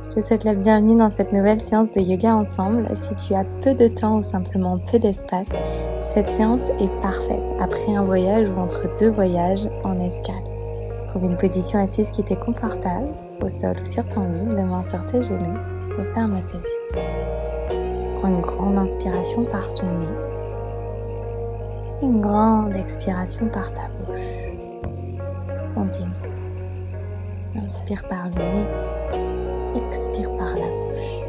Je te souhaite la bienvenue dans cette nouvelle séance de yoga ensemble. Si tu as peu de temps ou simplement peu d'espace, cette séance est parfaite après un voyage ou entre deux voyages en escale. Trouve une position assise qui t'est confortable, au sol ou sur ton lit, les mains sur tes genoux et ferme tes yeux. Prends une grande inspiration par ton nez et une grande expiration par ta bouche. Continue. Inspire par le nez, expire par la bouche.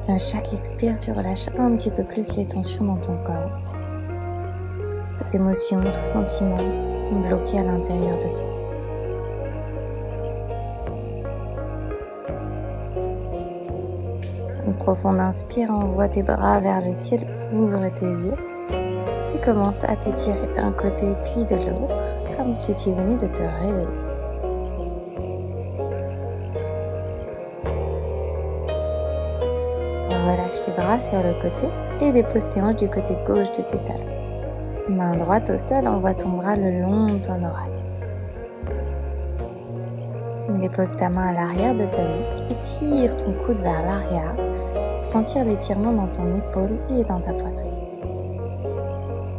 À chaque expire, tu relâches un petit peu plus les tensions dans ton corps. Toute émotion, tout sentiment bloqué à l'intérieur de toi. Une profonde inspire, envoie tes bras vers le ciel, ouvre tes yeux et commence à t'étirer d'un côté puis de l'autre, comme si tu venais de te réveiller. Relâche tes bras sur le côté et dépose tes hanches du côté gauche de tes talons. Main droite au sol, envoie ton bras le long de ton oreille. Dépose ta main à l'arrière de ta nuque et tire ton coude vers l'arrière pour sentir l'étirement dans ton épaule et dans ta poitrine.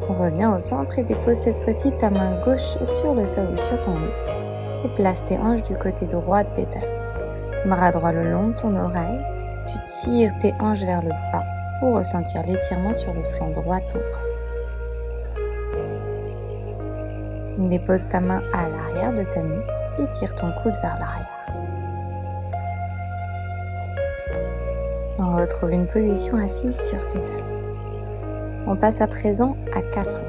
Reviens au centre et dépose cette fois-ci ta main gauche sur le sol ou sur ton lit et place tes hanches du côté droit de tes talons. Bras droit le long de ton oreille, tu tires tes hanches vers le bas pour ressentir l'étirement sur le flanc droit de ton corps. Dépose ta main à l'arrière de ta nuque et tire ton coude vers l'arrière. On retrouve une position assise sur tes talons. On passe à présent à 4 pattes.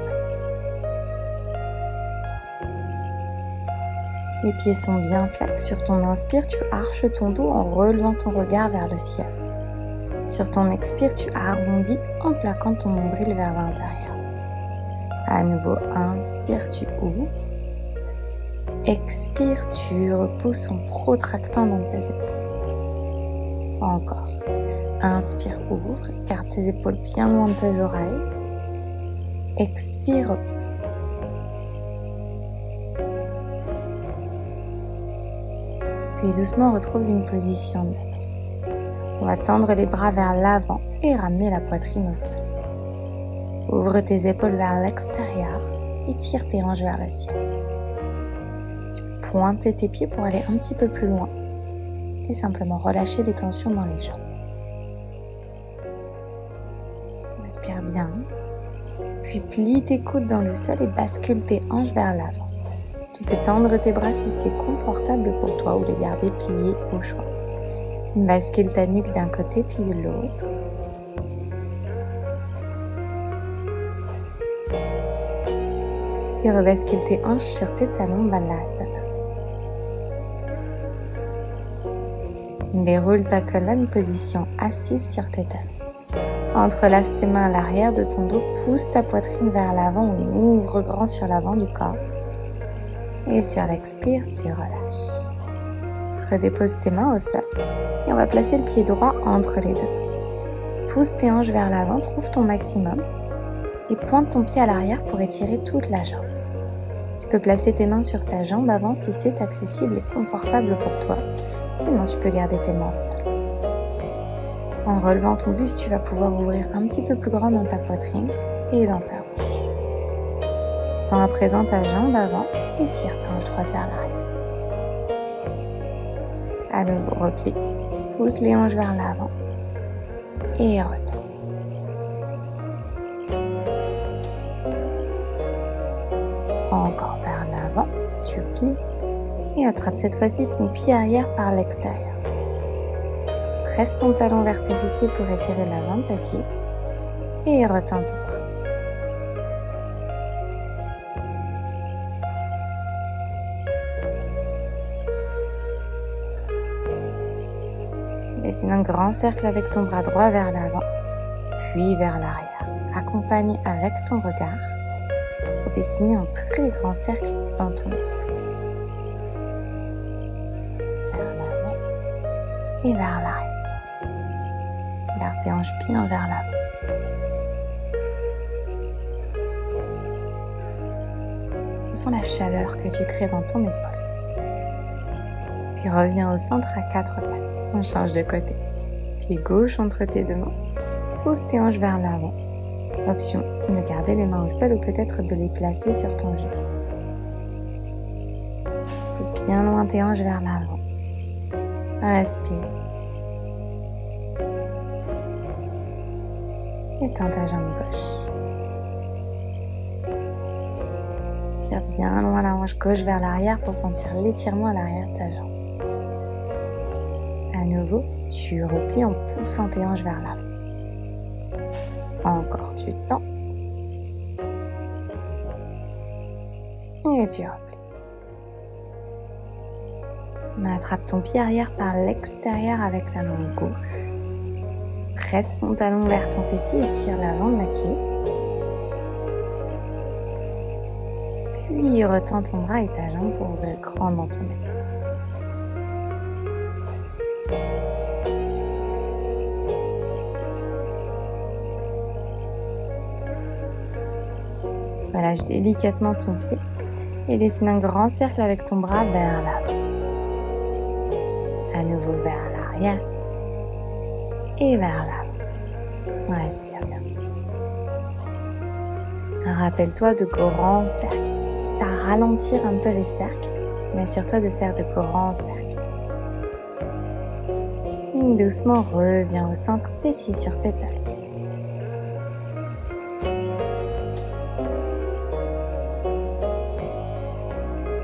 Les pieds sont bien flex. Sur ton inspire, tu arches ton dos en relevant ton regard vers le ciel. Sur ton expire, tu arrondis en plaquant ton nombril vers l'intérieur. À nouveau, inspire, tu ouvres. Expire, tu repousses en protractant dans tes épaules. Encore. Inspire, ouvre, garde tes épaules bien loin de tes oreilles. Expire, repousse. Puis doucement, retrouve une position neutre. On va tendre les bras vers l'avant et ramener la poitrine au sol. Ouvre tes épaules vers l'extérieur et tire tes hanches vers le ciel. Tu peux pointer tes pieds pour aller un petit peu plus loin et simplement relâcher les tensions dans les jambes. Respire bien, puis plie tes coudes dans le sol et bascule tes hanches vers l'avant. Tu peux tendre tes bras si c'est confortable pour toi ou les garder pliés au choix. Bascule ta nuque d'un côté puis de l'autre. Puis rebascule tes hanches sur tes talons, Balasana. Déroule ta colonne, position assise sur tes talons. Entrelace tes mains à l'arrière de ton dos, pousse ta poitrine vers l'avant ou ouvre grand sur l'avant du corps. Et sur l'expire, tu relâches. Redépose tes mains au sol et on va placer le pied droit entre les deux. Pousse tes hanches vers l'avant, trouve ton maximum et pointe ton pied à l'arrière pour étirer toute la jambe. Tu peux placer tes mains sur ta jambe avant si c'est accessible et confortable pour toi. Sinon, tu peux garder tes mains au sol. En relevant ton buste, tu vas pouvoir ouvrir un petit peu plus grand dans ta poitrine et dans ta hanche. Tends à présent ta jambe avant et tire ta hanche droite vers l'arrière. À nouveau, replie. Pousse les hanches vers l'avant et retourne. Encore vers l'avant, tu plies et attrape cette fois-ci ton pied arrière par l'extérieur. Presse ton talon vers tes fessiers pour étirer l'avant de ta cuisse et retends ton bras. Dessine un grand cercle avec ton bras droit vers l'avant, puis vers l'arrière. Accompagne avec ton regard pour dessiner un très grand cercle dans ton épaule. Vers l'avant et vers l'arrière. Garde tes hanches bien vers l'avant. Ressens la chaleur que tu crées dans ton épaule. Puis reviens au centre à 4 pattes. On change de côté. Pied gauche entre tes deux mains. Pousse tes hanches vers l'avant. Option de garder les mains au sol ou peut-être de les placer sur ton genou. Pousse bien loin tes hanches vers l'avant. Respire. Étends ta jambe gauche. Tire bien loin la hanche gauche vers l'arrière pour sentir l'étirement à l'arrière de ta jambe. À nouveau, tu replies en poussant tes hanches vers l'avant. Encore tu tends. Et tu replies. Attrape ton pied arrière par l'extérieur avec ta main gauche. Presse ton talon vers ton fessier et tire l'avant de la cuisse. Puis retends ton bras et ta jambe pour ouvrir grand dans ton nez. Relâche délicatement ton pied et dessine un grand cercle avec ton bras vers l'avant. À nouveau vers l'arrière et vers l'avant. Respire bien. Rappelle-toi de grands cercles, quitte à ralentir un peu les cercles, mais assure-toi de faire de grands cercles. Doucement, reviens au centre, fessier sur tes talons.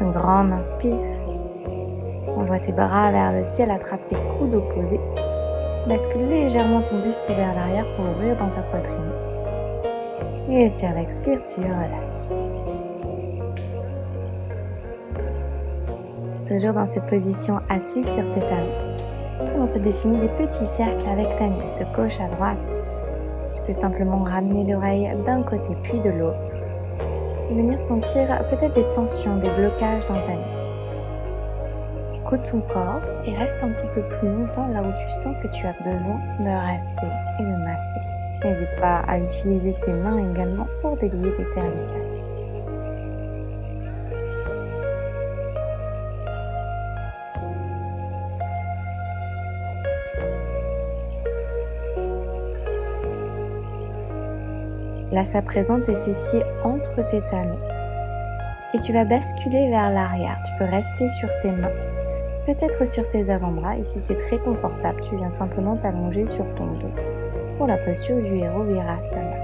Une grande inspire. Envoie tes bras vers le ciel, attrape tes coudes opposés. Bascule légèrement ton buste vers l'arrière pour ouvrir dans ta poitrine. Et sur l'expire, tu relâches. Toujours dans cette position assise sur tes talons. Commence à dessiner des petits cercles avec ta nuque de gauche à droite. Tu peux simplement ramener l'oreille d'un côté puis de l'autre. Et venir sentir peut-être des tensions, des blocages dans ta nuque. Écoute ton corps et reste un petit peu plus longtemps là où tu sens que tu as besoin de rester et de masser. N'hésite pas à utiliser tes mains également pour délier tes cervicales. Place à présent tes fessiers entre tes talons et tu vas basculer vers l'arrière. Tu peux rester sur tes mains, peut-être sur tes avant-bras, et si c'est très confortable, tu viens simplement t'allonger sur ton dos pour la posture du héros Virasana.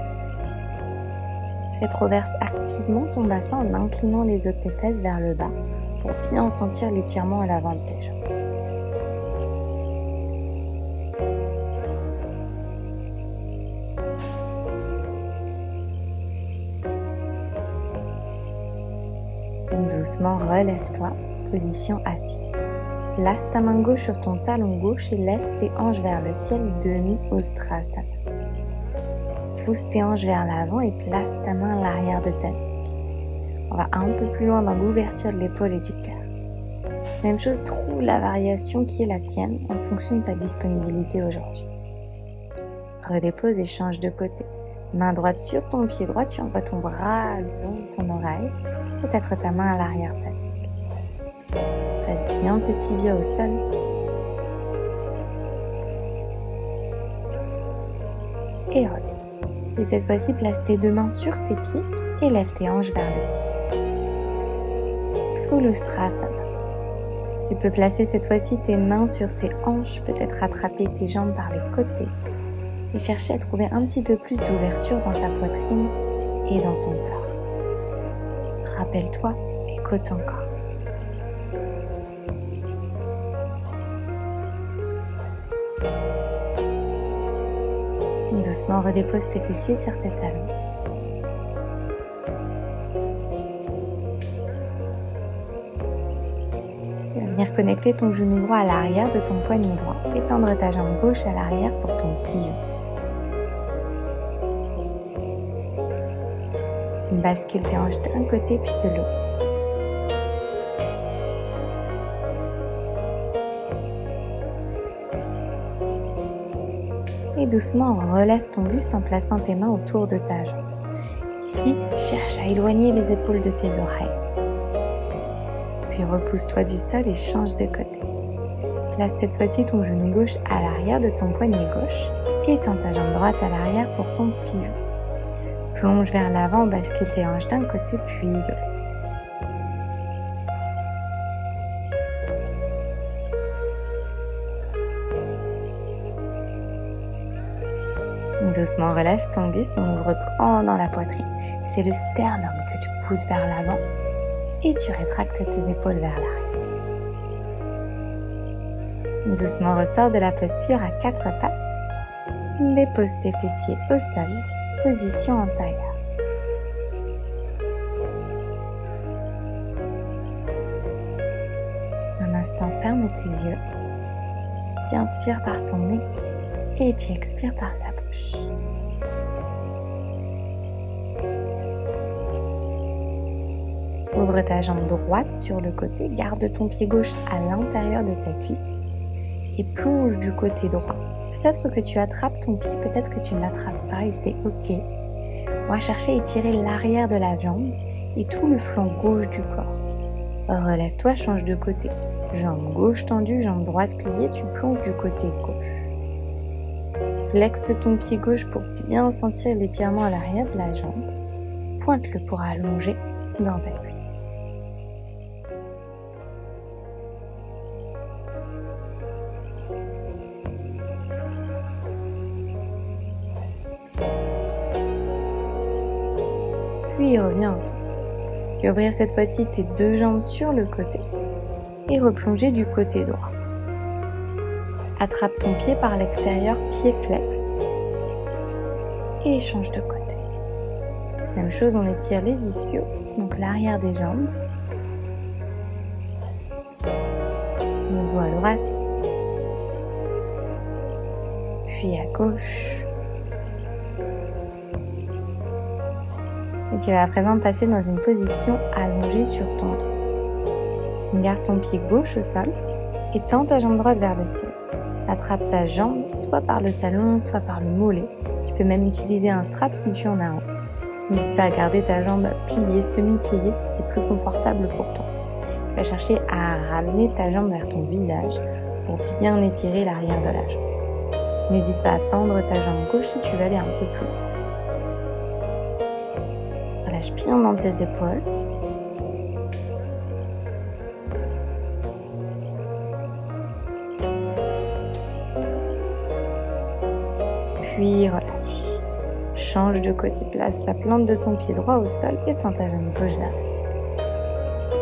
Rétroverse activement ton bassin en inclinant les os de tes fesses vers le bas pour bien sentir l'étirement à l'avant de tes jambes. Doucement, relève-toi, position assise. Place ta main gauche sur ton talon gauche et lève tes hanches vers le ciel, demi Ustrasana. Pousse tes hanches vers l'avant et place ta main à l'arrière de ta nuque. On va un peu plus loin dans l'ouverture de l'épaule et du cœur. Même chose, trouve la variation qui est la tienne en fonction de ta disponibilité aujourd'hui. Redépose et change de côté. Main droite sur ton pied droit, tu envoies ton bras le long de ton oreille. Peut-être ta main à l'arrière de ta nuque. Place bien tes tibias au sol. Et relève. Et cette fois-ci, place tes deux mains sur tes pieds et lève tes hanches vers le ciel. Full Ustrasana. Tu peux placer cette fois-ci tes mains sur tes hanches, peut-être attraper tes jambes par les côtés et chercher à trouver un petit peu plus d'ouverture dans ta poitrine et dans ton corps. Rappelle-toi, écoute encore. Doucement, redépose tes fessiers sur tes talons. Tu vas venir connecter ton genou droit à l'arrière de ton poignet droit et tendre ta jambe gauche à l'arrière pour ton pigeon. Bascule tes hanches d'un côté puis de l'autre. Et doucement, relève ton buste en plaçant tes mains autour de ta jambe. Ici, cherche à éloigner les épaules de tes oreilles. Puis repousse-toi du sol et change de côté. Place cette fois-ci ton genou gauche à l'arrière de ton poignet gauche et tends ta jambe droite à l'arrière pour ton pivot. Plonge vers l'avant, bascule tes hanches d'un côté puis de l'autre. Doucement relève ton buste, ouvre grand dans la poitrine. C'est le sternum que tu pousses vers l'avant et tu rétractes tes épaules vers l'arrière. Doucement ressors de la posture à 4 pattes. Dépose tes fessiers au sol, position en tailleur. Un instant, ferme tes yeux. Tu inspires par ton nez et tu expires par ta bouche. Ouvre ta jambe droite sur le côté, garde ton pied gauche à l'intérieur de ta cuisse et plonge du côté droit. Peut-être que tu attrapes ton pied, peut-être que tu ne l'attrapes pas et c'est ok. On va chercher à étirer l'arrière de la jambe et tout le flanc gauche du corps. Relève-toi, change de côté. Jambe gauche tendue, jambe droite pliée, tu plonges du côté gauche. Flexe ton pied gauche pour bien sentir l'étirement à l'arrière de la jambe. Pointe-le pour allonger dans ta cuisse. Puis reviens au centre. Tu vas ouvrir cette fois-ci tes deux jambes sur le côté et replonger du côté droit. Attrape ton pied par l'extérieur, pied flex et change de côté. Même chose, on étire les ischios, donc l'arrière des jambes. Nouveau à droite, puis à gauche. Et tu vas à présent passer dans une position allongée sur ton dos. Garde ton pied gauche au sol et tends ta jambe droite vers le ciel. Attrape ta jambe soit par le talon, soit par le mollet. Tu peux même utiliser un strap si tu en as un. N'hésite pas à garder ta jambe pliée, semi-pliée si c'est plus confortable pour toi. Tu vas chercher à ramener ta jambe vers ton visage pour bien étirer l'arrière de la jambe. N'hésite pas à tendre ta jambe gauche si tu veux aller un peu plus loin. Relâche bien dans tes épaules. Puis relâche. Change de côté, place la plante de ton pied droit au sol et tends ta jambe gauche vers le ciel.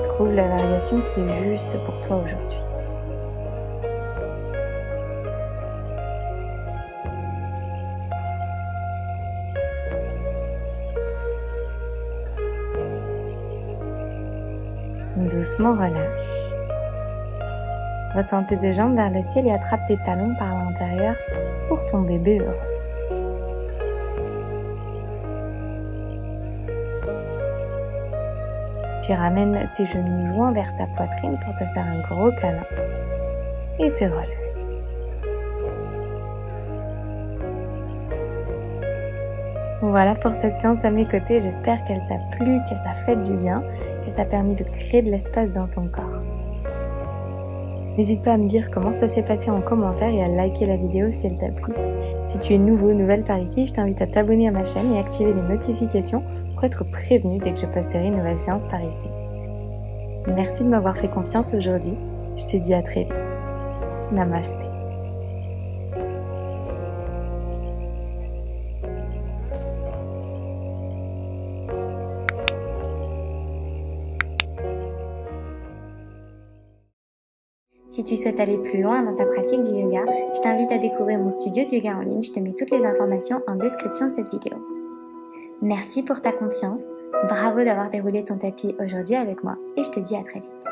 Trouve la variation qui est juste pour toi aujourd'hui. Doucement relâche. Retends tes deux jambes vers le ciel et attrape tes talons par l'intérieur pour ton bébé heureux. Puis ramène tes genoux joints vers ta poitrine pour te faire un gros câlin et te relever. Voilà pour cette séance à mes côtés, j'espère qu'elle t'a plu, qu'elle t'a fait du bien, qu'elle t'a permis de créer de l'espace dans ton corps. N'hésite pas à me dire comment ça s'est passé en commentaire et à liker la vidéo si elle t'a plu. Si tu es nouveau, nouvelle par ici, je t'invite à t'abonner à ma chaîne et activer les notifications pour être prévenu dès que je posterai une nouvelle séance par ici. Merci de m'avoir fait confiance aujourd'hui, je te dis à très vite. Namasté. Si tu souhaites aller plus loin dans ta pratique du yoga, je t'invite à découvrir mon studio de yoga en ligne. Je te mets toutes les informations en description de cette vidéo. Merci pour ta confiance. Bravo d'avoir déroulé ton tapis aujourd'hui avec moi et je te dis à très vite.